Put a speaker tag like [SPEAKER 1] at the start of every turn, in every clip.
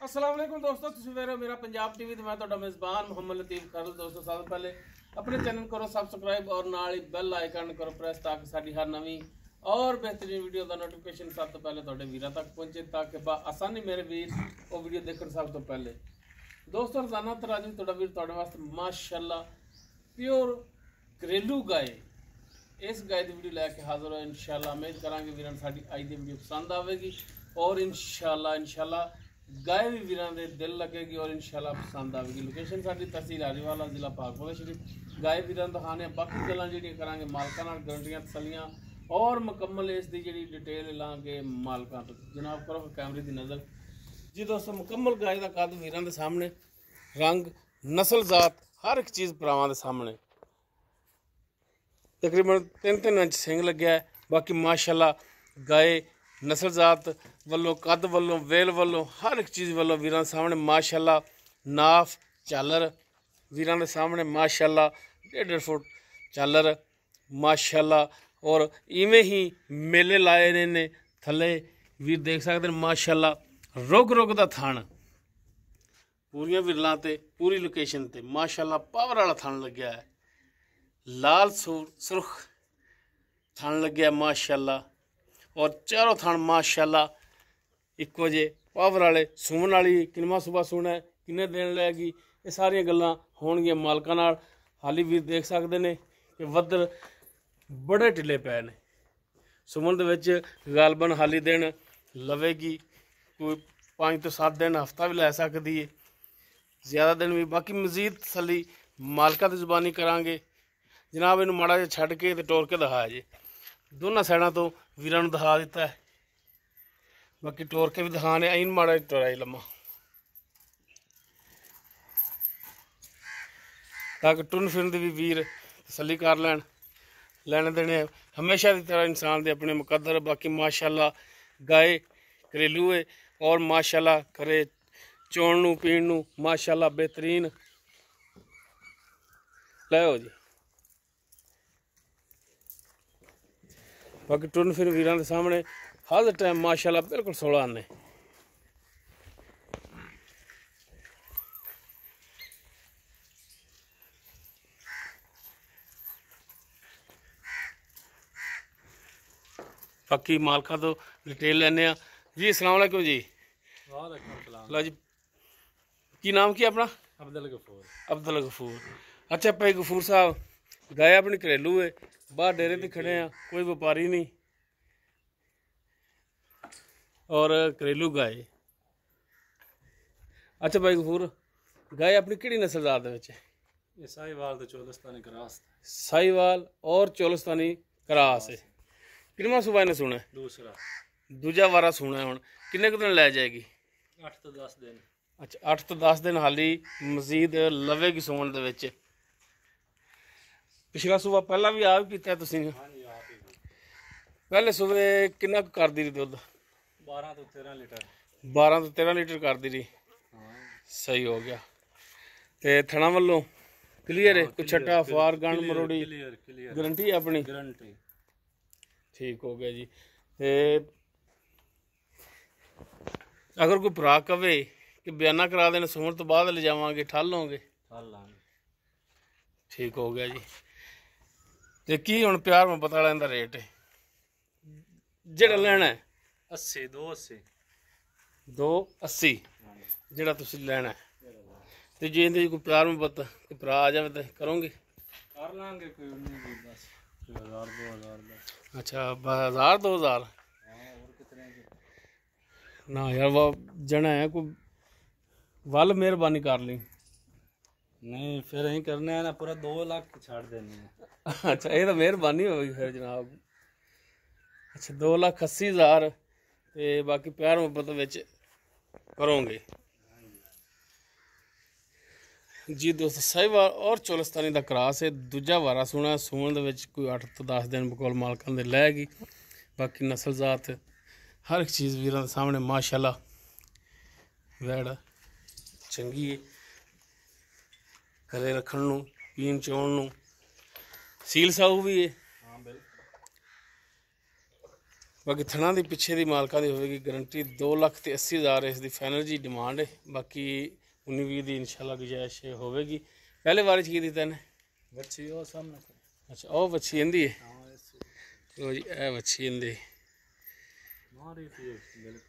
[SPEAKER 1] अस्सलाम वालेकुम दोस्तों, तुसीं वेख रहे हो मेरा पंजाब टीवी ते मैं तुहाडा मेज़बान मोहम्मद लतीफ़ खालिद। दोस्तों सब तो पहले अपने चैनल करो सब्सक्राइब और नाल ही बेल आइकन करो प्रेस ताकि साडी हर नवीं और बेहतरीन वीडियो का नोटिफिकेशन सब तो पहले तुहाडे वीरां तक पहुंचे ताकि आसानी मेरे वीर वो वीडियो देखण सब तो पहले। दोस्तों रोजाना तरह अज तुहाडा वीर तुहाडे वास्ते माशाअल्लाह प्योर घरेलू गाय इस गाय की वीडियो लैके हाजिर हो। इंशाअल्लाह उम्मीद करांगे वीरां साडी अज दी वीडियो पसंद आवेगी और इंशाअल्लाह गाय भी वीरां दे दिल लगेगी और इंशाअल्लाह पसंद आएगी। लोकेशन साडी तहसील हरीवाला जिला पाकपुर शरीफ। गाय वीरां दिखाने बाकी गल्लां जिहड़ियां करांगे मालकां नाल गारंटियां तसलियां और मुकम्मल इस दी जिहड़ी डिटेल लांगे मालकां तो। जनाब करो कैमरे की नज़र जी। दोस्तों मुकम्मल गाय का कद वीरां दे सामने, रंग नस्ल जात हर एक चीज़ भरावां दे सामने। तकरीबन 3-3 इंच सिंग लग्या है। बाकी माशाअल्लाह गाय नस्ल जात वालों कद वालों वेल वालों हर एक चीज़ वालों वीरां सामने माशाअल्लाह नाफ झालर वीरां दे सामने माशाअल्लाह 1.5 फुट झालर माशाअल्लाह। और इवें ही मेले लाए ने थले वीर देख सकते हैं माशाअल्लाह रुग रुग दा थान पूरियां विरलां ते पूरी लोकेशन ते माशाअल्लाह पावर वाला थान लग्या है। लाल सुरख थान लग्या माशाअल्लाह और चारों थान माशाअल्लाह इक्को जे पावर वाले। सून वाली किनवा सुबह सूना है किन्ने दिन लैगी ये सारियां गल्लां होणगियां मालकां नाल। हाली वीर देख सकते हैं कि वद्दर बड़े ढिले पै ने। सुमन दे विच गालबन हाली दिन लवेगी कोई 5 तो 7 दिन हफ्ता भी लै सकदी है, ज़्यादा दिन भी। बाकी मजीद तसल्ली मालका की जुबानी करांगे। जनाब इनू माड़ा जिहा छड्ड के ते टोर के दिखाया जे दोनों साइडों तो वीरां नूं दिखा दिता है। बाकी टोर के भी दिखाने आई माड़ा टोराई लम्मा ताकि टुन फिरन दी भी वीर तसल्ली कर लैन। लैने देने हमेशा की तरह इंसान दे अपने मुकद्दर। बाकी माशाअल्लाह गाय घरेलू है और माशाअल्लाह करे चोण नूं पीण नूं माशाअल्लाह बेहतरीन। लो जी बाकी टुन फिर वीरां दे सामने हर टाइम माशाअल्लाह बिल्कुल 16 आने। बाकी मालका तो डिटेल लेने जी। अस्सलाम वालेकुम जी। लो जी की नाम की अपना?
[SPEAKER 2] अब्दुल गफूर।
[SPEAKER 1] अब्दुल गफूर। अच्छा भाई गफूर साहब गाय अपनी घरेलू है, बाहर डेरे ते खड़े हैं, कोई व्यापारी नहीं और घरेलू गाय। अच्छा भाई गफूर गाय अपनी किहड़ी नस्ल जात दे विच?
[SPEAKER 2] ये साहिवाल तो चोलस्तानी क्रॉस।
[SPEAKER 1] साहिवाल और चोलस्तानी क्रॉस है। किनवा सुबह ने सुना?
[SPEAKER 2] दूसरा
[SPEAKER 1] दूजा वारा सुना है। हुण किन्ने दिन लै जाएगी?
[SPEAKER 2] 8 तो 10 दिन।
[SPEAKER 1] अच्छा 8 तो 10 दिन हाली मजीद लवेगी सूण दे विच। पिछला सुबह पहला भी आप पीता तुसीं? पहले सुबह किन्ना करदी रही दुध?
[SPEAKER 2] 12 तो 13 लीटर।
[SPEAKER 1] 12 तो 13 लीटर करदी रही। सही हो गया। ते थणा वालों क्लीयर है? कोई छट्टा फार गंड मरोड़ी गारंटी है अपनी?
[SPEAKER 2] गारंटी।
[SPEAKER 1] ठीक हो गया जी। ते अगर कोई भरा कवे कि बयाना करा देना सूण तो बाद ले जावांगे ठल होंगे? ठीक हो गया जी। ते की हुण प्यार मुहब्बत वाला इहदा रेट है जेड़ा लेना है?
[SPEAKER 2] 80 280
[SPEAKER 1] 280 जेड़ा तुसीं लेना है। ते जे इहदे कोई प्यार मुहब्बत कोई भरा आ जाए तो करोगे?
[SPEAKER 2] कर लांगे कोई 19 बस 1000 2000 बस।
[SPEAKER 1] अच्छा 1000 2000
[SPEAKER 2] और कितने
[SPEAKER 1] ना यार वो जना है कोई वल मेहरबानी कर ली।
[SPEAKER 2] नहीं फिर यही करने है ना, पूरा 2 लाख छाड़ देने है।
[SPEAKER 1] अच्छा ये तो मेहरबानी होगी फिर जनाब। अच्छा 2,80,000 ते बाकी प्यार मुहब्बत विच करोगे जी। दोस्तों साहिवाल और चोलस्तानी का क्रॉस है। दूजा वारा सुना सूण दे विच कोई 8 तो 10 दिन बकोल मालकां दे लैगी। बाकी नस्ल जात हर एक चीज़ वीरां दे सामने माशाअल्लाह वैड़ चंगी है। घरे रखण नूं पीण चोण नूं सील साऊ भी है। बाकी थणा की पिछे की मालका की होगी गारंटी 2,80,000 इसकी फाइनल जी डिमांड है। बाकी 19-20 की इंशाल्लाह गुजाइश होगी। पहले बार की दी तैने
[SPEAKER 2] बच्ची वो सामने
[SPEAKER 1] अच्छा वह बच्ची इंदी है
[SPEAKER 2] हाँ ऐसे
[SPEAKER 1] लो जी ए बच्ची इंदी
[SPEAKER 2] मारी थी गलत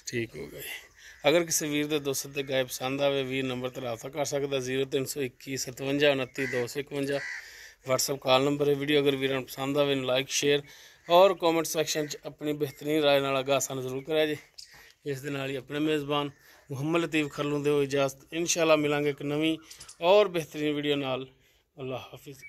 [SPEAKER 1] ठीक हो गई। अगर किसी वीर के दोस्त के गाय पसंद आए वीर नंबर पर रब्ता कर सकता 0321 57 29 251 व्हाट्सअप कॉल नंबर है। वीडियो अगर वीर पसंद आए लाइक शेयर और कॉमेंट सैक्शन अपनी बेहतरीन राय नाल आगाह सानू जरूर करा जी। इस दे नाल ही अपने मेज़बान मुहम्मद लतीफ़ खरलू दे इजाज़त। इंशाल्लाह मिलांगे एक नवीं और बेहतरीन वीडियो नाल। अल्लाह हाफिज़।